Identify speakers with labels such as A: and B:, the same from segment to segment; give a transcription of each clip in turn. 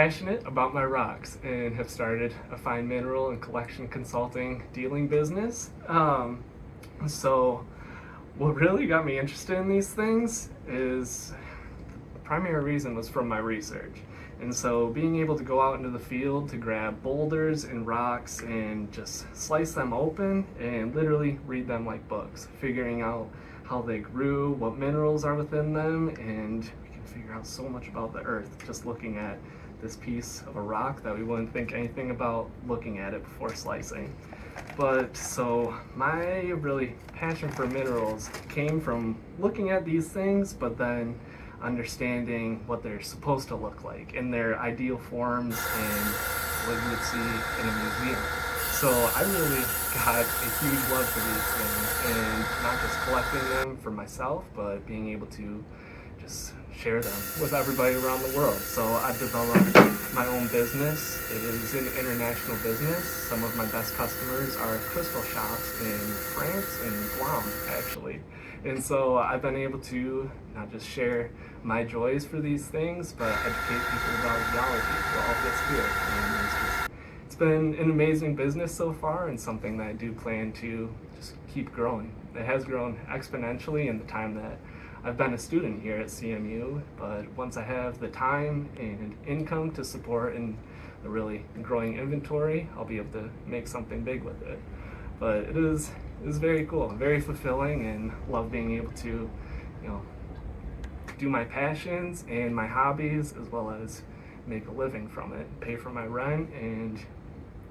A: passionate about my rocks and have started a fine mineral and collection consulting dealing business. So what really got me interested in these things is the primary reason was from my research. And so being able to go out into the field to grab boulders and rocks and just slice them open and literally read them like books, figuring out how they grew, what minerals are within them, and we can figure out so much about the earth just looking at this piece of a rock that we wouldn't think anything about looking at it before slicing. But so my really passion for minerals came from looking at these things, but then understanding what they're supposed to look like in their ideal forms and what you would see in a museum. So I really got a huge love for these things, and not just collecting them for myself, but being able to just share them with everybody around the world. So I've developed my own business. It is an international business. Some of my best customers are crystal shops in France and Guam, actually. And so I've been able to not just share my joys for these things, but educate people about geology through all of this here. And it's been an amazing business so far, and something that I do plan to just keep growing. It has grown exponentially in the time that I've been a student here at CMU, but once I have the time and income to support and a really growing inventory, I'll be able to make something big with it. But it is very cool, very fulfilling, and love being able to, do my passions and my hobbies, as well as make a living from it, pay for my rent, and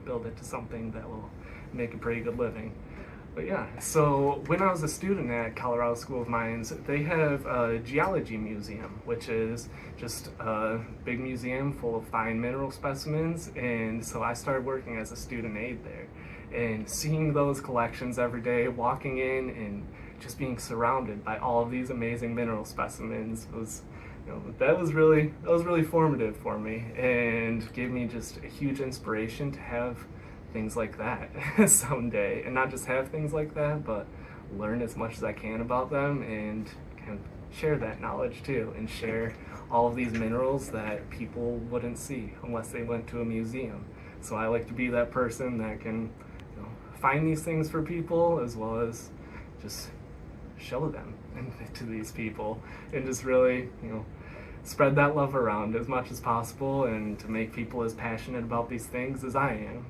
A: build it to something that will make a pretty good living. But yeah, so when I was a student at Colorado School of Mines, they have a geology museum, which is just a big museum full of fine mineral specimens. And so I started working as a student aide there, and seeing those collections every day, walking in and just being surrounded by all of these amazing mineral specimens was, that was really formative for me, and gave me just a huge inspiration to have things like that someday, and not just have things like that, but learn as much as I can about them and kind of share that knowledge too, and share all of these minerals that people wouldn't see unless they went to a museum. So I like to be that person that can find these things for people, as well as just show them to these people, and just really spread that love around as much as possible, and to make people as passionate about these things as I am.